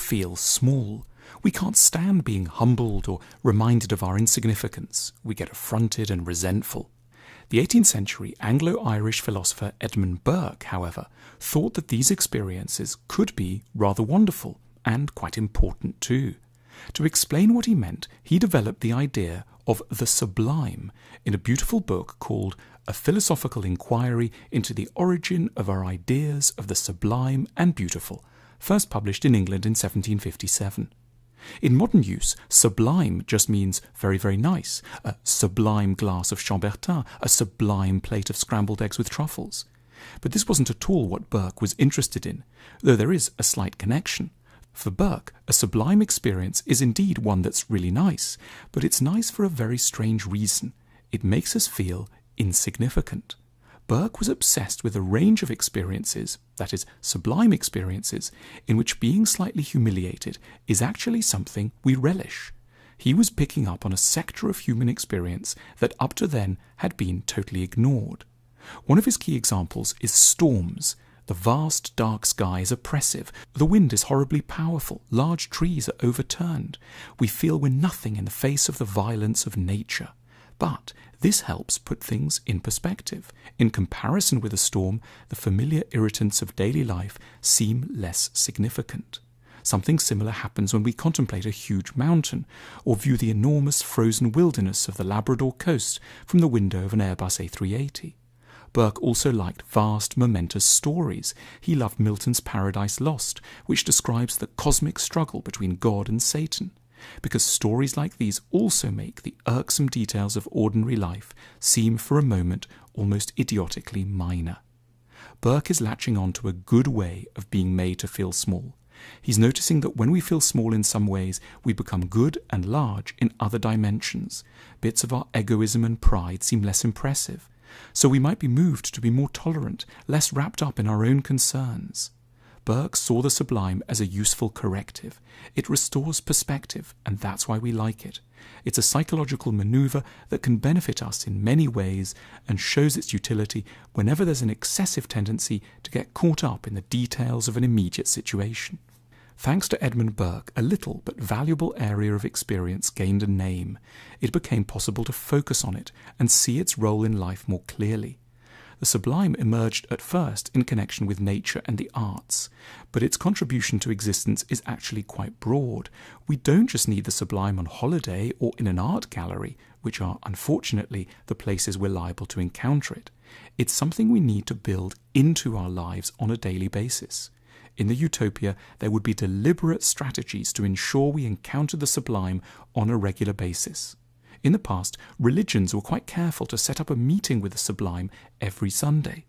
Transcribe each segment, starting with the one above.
feel small. We can't stand being humbled or reminded of our insignificance. We get affronted and resentful. The 18th century Anglo-Irish philosopher Edmund Burke, however, thought that these experiences could be rather wonderful and quite important too. To explain what he meant, he developed the idea of the Sublime in a beautiful book called A Philosophical Inquiry into the Origin of Our Ideas of the Sublime and Beautiful, first published in England in 1757. In modern use, sublime just means very, very nice, a sublime glass of Chambertin, a sublime plate of scrambled eggs with truffles. But this wasn't at all what Burke was interested in, though there is a slight connection. For Burke, a sublime experience is indeed one that's really nice, but it's nice for a very strange reason. It makes us feel insignificant. Burke was obsessed with a range of experiences, that is, sublime experiences, in which being slightly humiliated is actually something we relish. He was picking up on a sector of human experience that up to then had been totally ignored. One of his key examples is storms. The vast dark sky is oppressive, the wind is horribly powerful, large trees are overturned. We feel we're nothing in the face of the violence of nature. But this helps put things in perspective. In comparison with a storm, the familiar irritants of daily life seem less significant. Something similar happens when we contemplate a huge mountain, or view the enormous frozen wilderness of the Labrador coast from the window of an Airbus A380. Burke also liked vast, momentous stories. He loved Milton's Paradise Lost, which describes the cosmic struggle between God and Satan. Because stories like these also make the irksome details of ordinary life seem for a moment almost idiotically minor. Burke is latching on to a good way of being made to feel small. He's noticing that when we feel small in some ways, we become good and large in other dimensions. Bits of our egoism and pride seem less impressive. So we might be moved to be more tolerant, less wrapped up in our own concerns. Burke saw the sublime as a useful corrective. It restores perspective, and that's why we like it. It's a psychological maneuver that can benefit us in many ways and shows its utility whenever there's an excessive tendency to get caught up in the details of an immediate situation. Thanks to Edmund Burke, a little but valuable area of experience gained a name. It became possible to focus on it and see its role in life more clearly. The sublime emerged at first in connection with nature and the arts, but its contribution to existence is actually quite broad. We don't just need the sublime on holiday or in an art gallery, which are unfortunately the places we're liable to encounter it. It's something we need to build into our lives on a daily basis. In the utopia, there would be deliberate strategies to ensure we encounter the sublime on a regular basis. In the past, religions were quite careful to set up a meeting with the sublime every Sunday.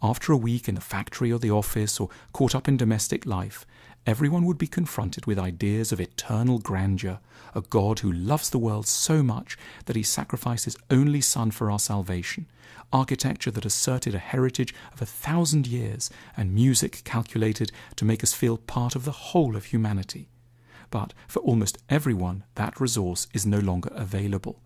After a week in the factory or the office or caught up in domestic life, everyone would be confronted with ideas of eternal grandeur, a God who loves the world so much that he sacrificed his only son for our salvation, architecture that asserted a heritage of 1,000 years, and music calculated to make us feel part of the whole of humanity. But for almost everyone, that resource is no longer available.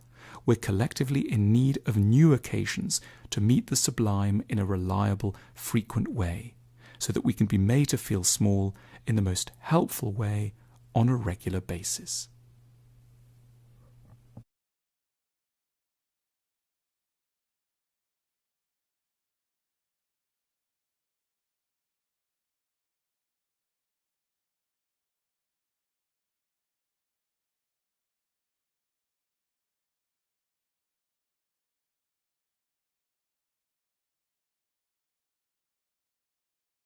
We're collectively in need of new occasions to meet the sublime in a reliable, frequent way, so that we can be made to feel small in the most helpful way on a regular basis.